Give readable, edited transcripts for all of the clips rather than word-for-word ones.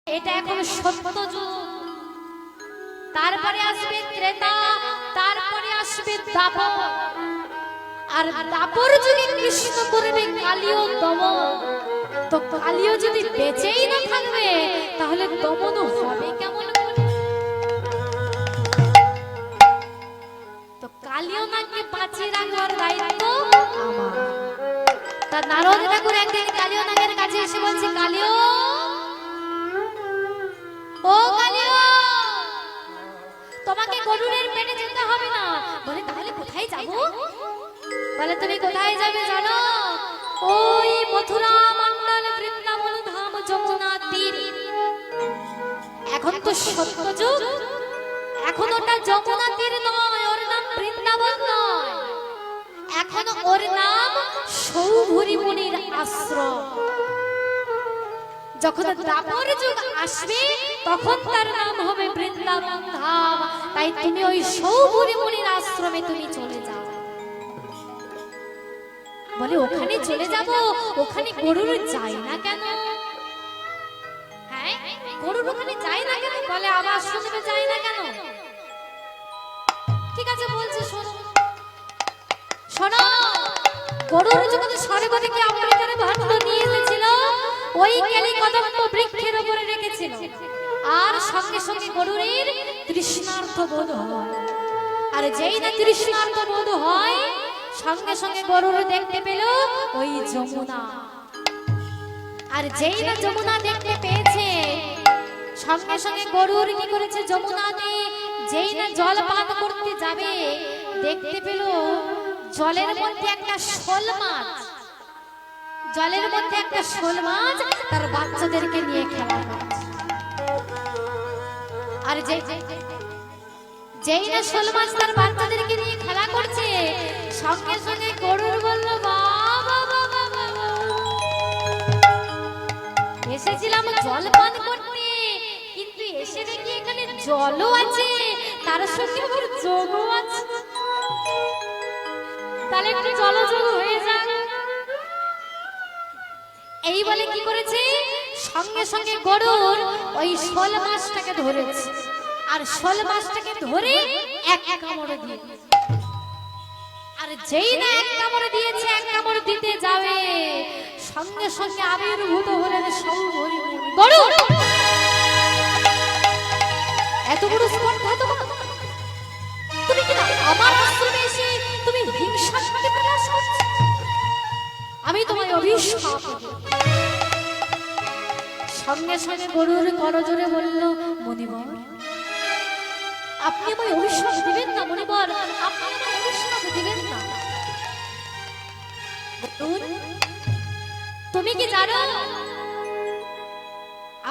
এটা এখন সত্য যুগ, তারপরে আসবে ত্রেতা, তারপরে আসবে দ্বাপর। আর দ্বাপর যুগে কৃষ্ণ করবে কালীয় দমন। তো কালীয় যদি বেঁচেই না থাকবে তাহলে দমন হবে কেমন করে? তো কালীয় নাকি বাঁচিয়ে রাখবার দায়িত্ব আমার। তা নারদ ঠাকুর একদিন কালীয় নাগের কাছে এসে বলছে, কালীয়, ও কালীয়, তোমাকে গরুরের পেটে যেতে হবে না। বলে তাহলে কোথায় যাব? বলে তুমি কোথায় যাবে জানো? ওই মথুরা মন্ডল বৃন্দাবন ধাম যমুনা তীর। এখন তো সত্য যুগ, এখন ওটা যমুনা তীর নয়, ওর নাম বৃন্দাবন নয়, এখন ওর নাম সৌভরী মুনির আশ্রম। যখন দ্বাপর যুগ আসবে তখন তার নাম হবে বৃন্দাবন ধাম। তাই তুমি ওই সৌভরী মুনির আশ্রমে তুমি চলে যাও। বলে ওখানে চলে যাব, ওখানে গরুর যায় না কেন? হ্যাঁ, গরুর ওখানে যায় না কেন? বলে আবার শুনবে যায় না কেন? ঠিক আছে বলছে, শোনো শোনো। গরুর যখন স্বর্গ থেকে আমেরিকার ভাণ্ড নিয়ে এসেছিল, ওই কেলি কদম্ব বৃক্ষের উপরে রেখেছিল। আর সঙ্গে সঙ্গে গরুরের তৃষ্ণার্ত বোধ হয়। আর যেই না তৃষ্ণার্ত বোধ হয়, সঙ্গে সঙ্গে গরুর দেখতে পেল ওই যমুনা। আর যেই না যমুনা দেখতে পেয়েছে, সঙ্গে সঙ্গে গরুর কি করেছে, যমুনাতে যেই না জল পান করতে যাবে, দেখতে পেল জলের মধ্যে একটা শোল মাছ, জলের মধ্যে একটা শোল মাছ তার বাচ্চাদেরকে নিয়ে খেলা করছে। আর যেই না শোল মাছ তার বাচ্চাদেরকে নিয়ে খেলা করছে, সঙ্গে সঙ্গে গরুর বলল, বাবা বাবা বাবা, এসেছিলাম জল পান করতে, কিন্তু এসে দেখি এখানে জলও আছে, তার সঙ্গে আবার যোগও আছে। তাহলে একটু জলযোগ হয়ে যাক। এই বলে কি করেছে, সঙ্গে সঙ্গে গরুর ওই শোল মাছটাকে ধরেছে। আর শোল মাছটাকে ধরে এক কামড়ে দিয়ে, আর যেই না এক কামড়ে দিয়েছে, এক কামড় দিতে যাবে, সঙ্গে সঙ্গে আবির্ভূত হলেন সৌভরী মুনি। গরু, এত বড় স্পর্ধা তোমার! তুমি কি না আমার আশ্রমে এসে তুমি হিংসা সাথে প্রকাশ করছো? আমি তোমায় অভিশাপ দেব। সঙ্গে সঙ্গে গরুর করজোরে বলল, মণিবর, আপনি আমায় অভিশাপ দিবেন না। মণিবর, আপনি আমায় অভিশাপ দিবেন না। তুমি কি জানো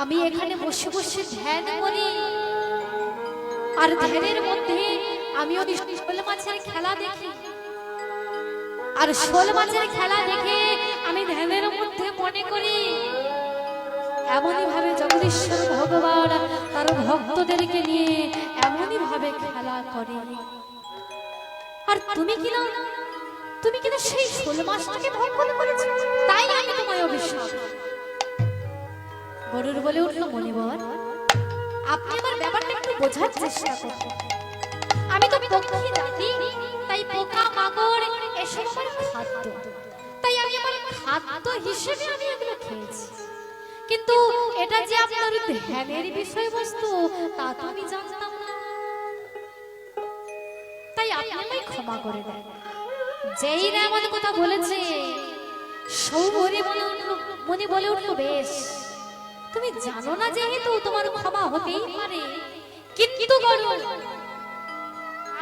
আমি এখানে বসে বসে ধ্যান করি, আর ধ্যানের মধ্যে আমি ওই শোল মাছের খেলা দেখি। আর শোল মাছের খেলা দেখে আমি ধ্যানের মধ্যে মনে করি এমনই ভাবে জগদীশ্বর ভগবান তার ভক্তদেরকে নিয়ে এমনই ভাবে খেলা করে। আর তুমি কি না, তুমি কিনা সেই শোল মাছটাকে ভক্ষণ করেছো, তাই আমি তোমায় অভিশাপ। গরুর বলে উঠল, মণিবর, আপনি আমার ব্যাপারটা একটু বোঝার চেষ্টা করুন। আমি তো পক্ষী জাতি, তাই পোকা মাকড় এসব আমার খাদ্য, তাই আমি আমার খাদ্য হিসেবে আমি এগুলো খেয়েছি। কিন্তু এটা যে আপনার ধ্যানের বিষয়বস্তু তা তো আমি জানতাম না, তাই আপনি আমায় ক্ষমা করে দেন। যেই না এমন কথা বলেছে, সৌভরী মুনি বলে উঠল, বেশ, তুমি জানো না যেহেতু তোমার ক্ষমা হতেই পারে, কিন্তু গরু,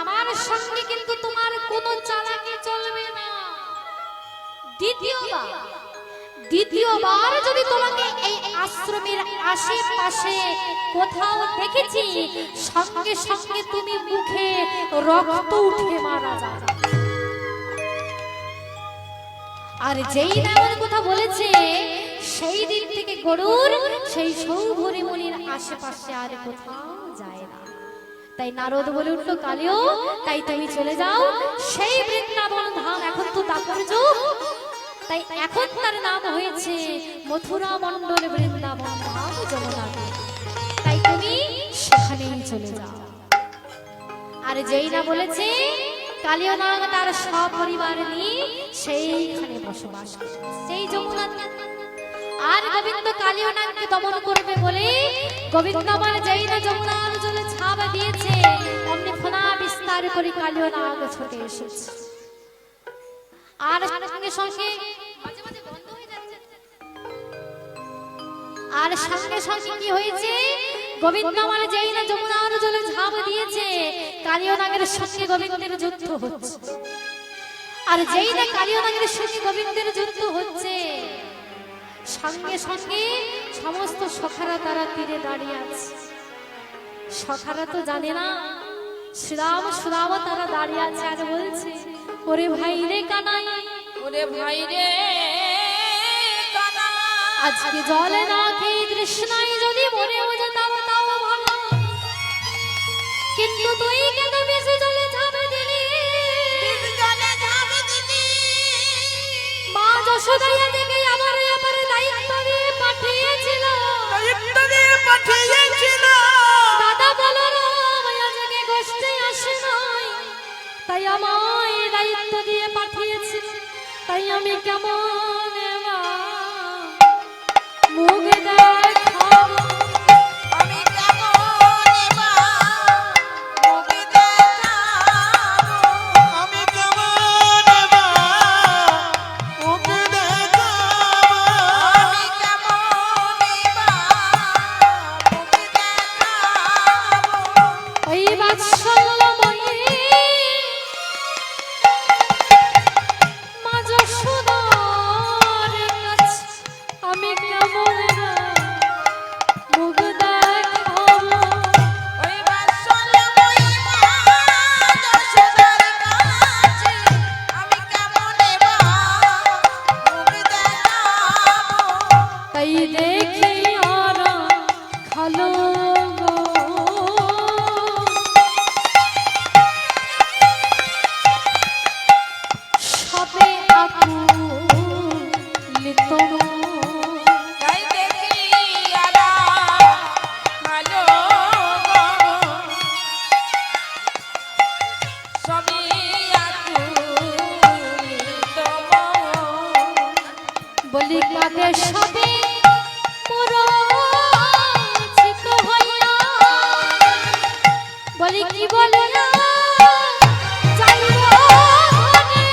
আমার সঙ্গে কিন্তু তোমার কোনো চালাকি চলবে না। দ্বিতীয়বার যদি তোমাকে এই আশ্রমের আশেপাশে কোথাও দেখেছি, সঙ্গে সঙ্গে তুমি মুখে রক্ত উঠে মারা যাবে। আর যেই না এমন কথা বলেছে, সেই দিন থেকে গরুর সেই সৌভরী মুনির আশেপাশে আর কোথাও যায় না। তাই নারদ বলে উঠল, কালীয়, তাই তুমি চলে যাও সেই বৃন্দাবন ধাম। এখন তো দ্বাপর যুগ, তাই এখন তার নাম হয়েছে মথুরা মন্ডল বৃন্দাবন ধাম যমুনা। চলে যাও। আর যেই না বলেছে কালিয় নাগ তার সপরিবার নিয়ে সেইখানে বসবাস করে সেই যমুনা। আর গোবিন্দ কালিয় নাগকে দমন করবে বলে গোবিন্দ আমার যেই না যমুনার জলে ছাপ দিয়েছে অমনি ফনা বিস্তার করে কালিয় নাগ ছুটে এসেছে। আর সঙ্গে সঙ্গে মাঝে মাঝে বন্ধ হয়ে যাচ্ছে। আর সঙ্গে সঙ্গে কি হয়েছে গোবিন্দ আমার যেই না যমুনার জলে ঝাঁপ দিয়েছে কালিয় নাগের সঙ্গে গোবিন্দের যুদ্ধ হচ্ছে। আর যেই না কালিয় নাগের সঙ্গে গোবিন্দের যুদ্ধ হচ্ছে সঙ্গে সঙ্গে সমস্ত সখারা তারা তীরে দাঁড়িয়ে আছে। সখারা তো জানে না শ্রীরাম সুরাম তারা দাঁড়িয়ে আছে আর বলছে ওরে ভাই রে কানাই, ওরে ভাই রে কানাই, আজকে জলে না খেয়ে তৃষ্ণায় যদি মরেও যেতাম তাও ভালো, কিন্তু তুই কেন বেশি জলে ঝাঁপ দিলি? মা যশোদাইয়া থেকে আমার দায়িত্ব দিয়ে পাঠিয়েছিল। দাদা বলরাম আজকে গোষ্ঠে আসে নাই, তাই আমায় দায়িত্ব দিয়ে পাঠিয়েছিল। তাই আমি কেমন মুখ দেখাবো, আমি কেমন মুখ দেখাবো, আমি কেমন মুখ দেখাবো, আমি কেমন মুখ দেখাবো। ওই বাৎসল্যময়ী মা যশোদার কাছে আমি কেমন মুখ দেখাবো। ওই বাৎসল্যময়ী মা যশোদার কাছে আমি কেমন মুখ দেখাবো। তাই দেখি আর খালো গো, সবে আকুলিত তাই দেখি আরা ভালো সবই আকুলিত বলি কাঁদে সবে মূর্ছিত হইয়া, বলি কি বলিয়া যাইব ঘরে?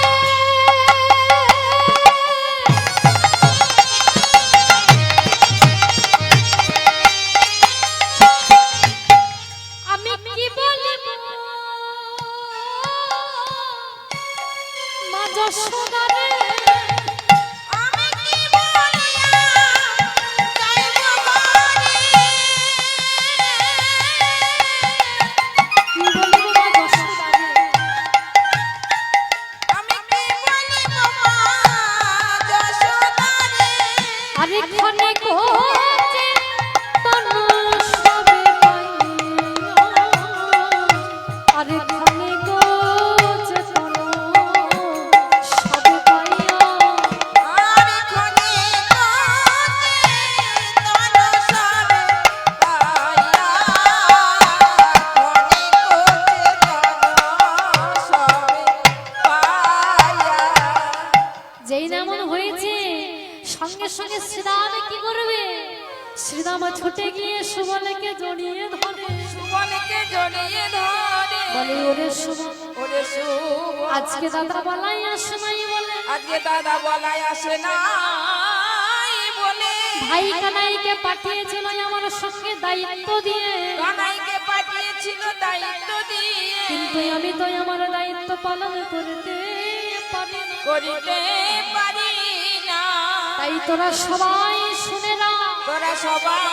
আমি কি বলিব মা যশোদারে? আমি কি বলিয়া যাইব ঘরে? কি বলিব মা যশোদারে? আমি কি বলিব মা যশোদারে? আরে ক্ষণে কোচে তনু সবে পাইয়া, আরে ক্ষণে কোচে তনু সবে পাইয়া, আর খনি কোতে তন সবে পাইয়া, খনি কোতে তন সবে পাইয়া। যেই নামন হয়েছে সঙ্গে সঙ্গে শ্রীরাম কি করবে? শ্রীরাম ছুটে গিয়ে সুবলকে জড়িয়ে ধরে, সুবলকে জড়িয়ে ধরে বলে ওরে সুবল ওরে সুবল, আজকে দাদা বলাই আসে নাই বলে, আজকে দাদা বলাই আসে নাই বলে, ভাই কানাইকে পাঠিয়েছিল আমার সঙ্গে দায়িত্ব দিয়ে, কানাইকে পাঠিয়েছিল দায়িত্ব দিয়ে, কিন্তু আমি তো আমার দায়িত্ব পালন করতে পারি না। করিতে পারি না। তাই তোরা সবাই শুনে না, তোরা সবাই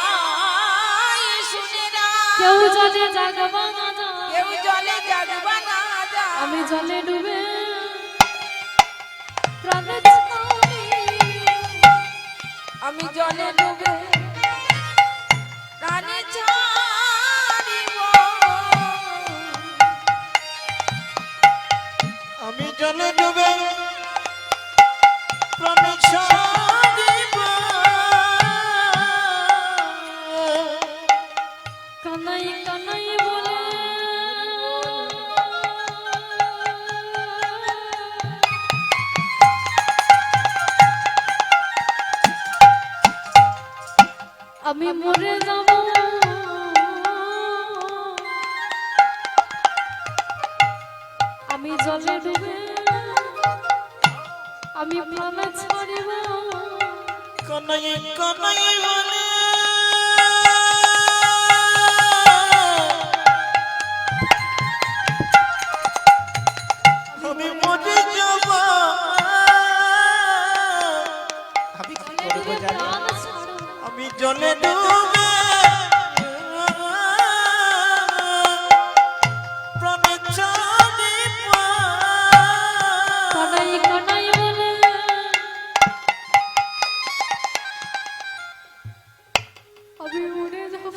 শুনে না, কেউ জলে জাগবা না যা, কেউ জলে যাগবা না যা, আমি জলে ডুবে প্রাণ ছাড়ি। আমি জলে ডুবে প্রাণে ছাড়িব। আমি জলে ডুবে প্রাণে ছাড়িব, কানাই কানাই বলে আমি মরে যাব আমি জলে ডুবে আমি প্রাণ ছাড়িব কানাই কানাই বলে আমি মরে যাব আমি কি করব জানি প্রাণ ছাড়ব আমি জলে ডুবে প্রাণে ছাড়িব কানাই কানাই বলে আমি মরে যাব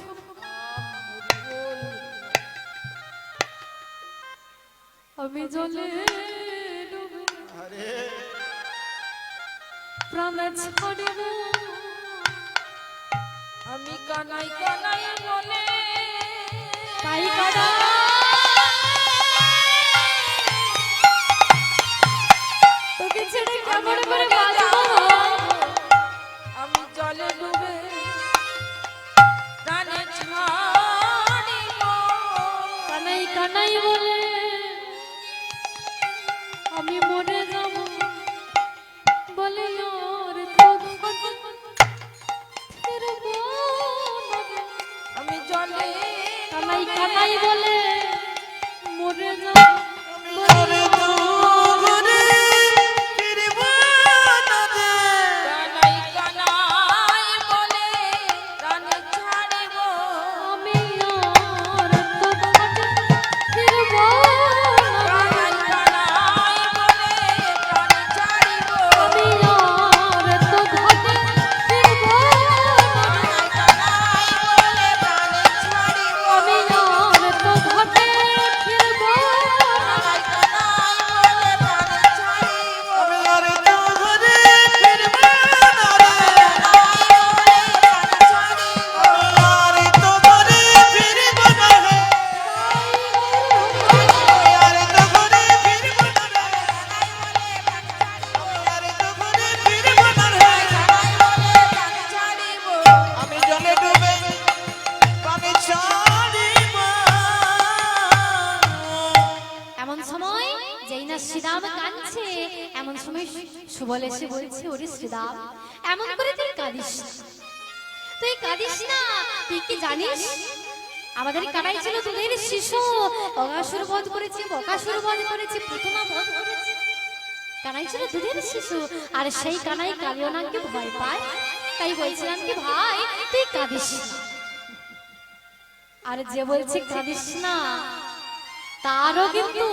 আমি জলে ডুবে আরে প্রাণ ছাড়িব আমি কানাই কানাই বলে তাই কাদা তোকে ছেড়ে কেমন করে বাঁচবো আমি জলে ডুবে প্রাণে ছাড়িব কানাই কানাই বলে আমি মরে যাব বলে ওর ফিরব আমি জলে কানাই কানাই বলে মরে যাব মরে দূরে ফিরব না রে কানাই কানাই বলে প্রাণে ছাড়িব আমি আর তো ফিরব কানাই কানাই বলে প্রাণে ছাড়িব আমি আর তো ঘাটে ফিরব কানাই কানাই বলে প্রাণে ছাড়িব আমি আর তো ঘাটে ফিরব কানাই কানাই বলে প্রাণে ছাড়িব আমি আর দূরে ফিরব না রে কানাই বলে প্রাণে ছাড়িব আমি আর দূরে ফিরব না রে আমি আর দূরে ফিরব না রে আমি আর দূরে ফিরব না রে আমি জলে ডুবে পানি ছাড়িব এমন সময় যেই না শ্রীরাম কাঁদছে এমন সময় সুবল এসে বলছে ওরে শ্রীরাম এমন করে তুই কাঁদিস না। তুই কাঁদিস না তুই কি জানিস আমাদের কানাই ছিল তোদের শিশু অগাসুর বধ করেছে বকাসুর বধ করেছে পুতনা বধ করেছে কানাই ছিল তোদের শিশু আর সেই কানাই কালিয়নাকে ভয় পায় তাই বলছিলাম কি ভাই তুই কাঁদিস না। আর যে বলছে কাঁদিস না তারও কিন্তু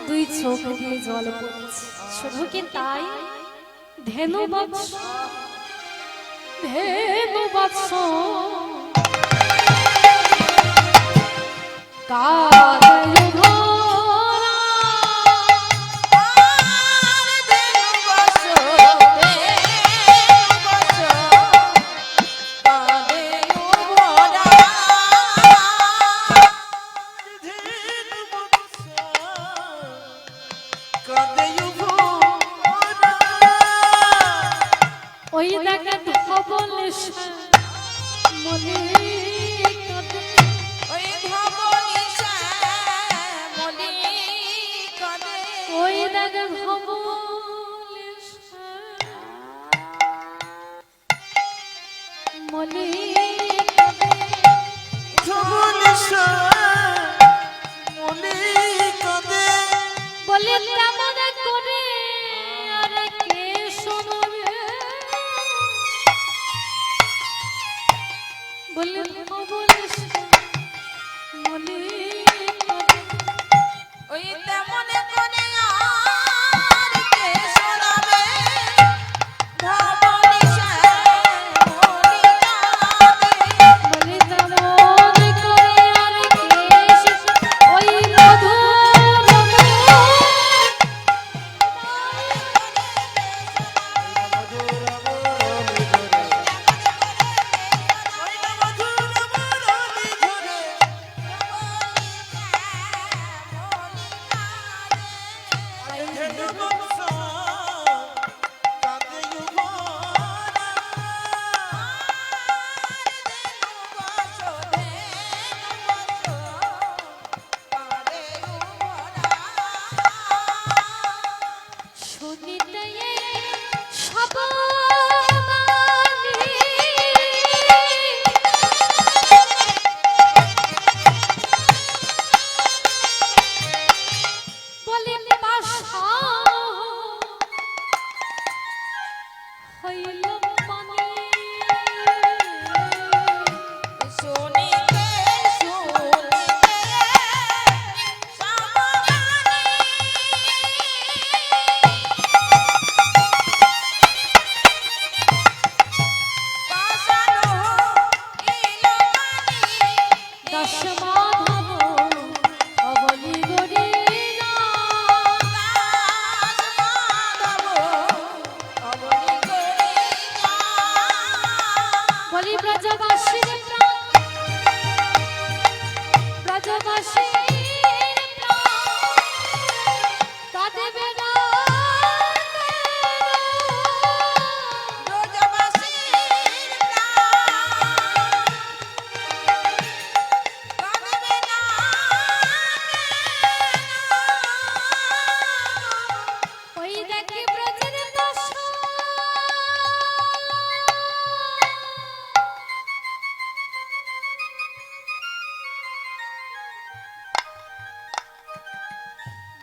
দুই চোখ দিয়ে জল পড়ছে শুধু কি তাই ধেনু বৎস কাঁদে ঘোরা ওই দেখা ধবলে মনে কাঁদে ওই দেখা ধবলে মনে বলে তেমন করে আর কে শুনবে বলে বলে মনে ওই তেমন করে আর কে শোনাবে ধবলি শ্যামলি গাবে বলে তেমন করে আর কে ওই মধুর দাস মাধব অবলি গরিলা বলি ব্রজবাসীর প্রাণ ব্রজবাসীর প্রাণ কাঁদেবে না ওই দেখে ব্রজের দাস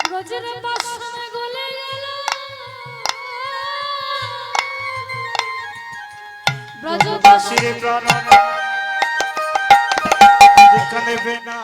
ব্রজের বাসনে গলে গেল ব্রজবাসীর প্রাণ যেখানে বেনা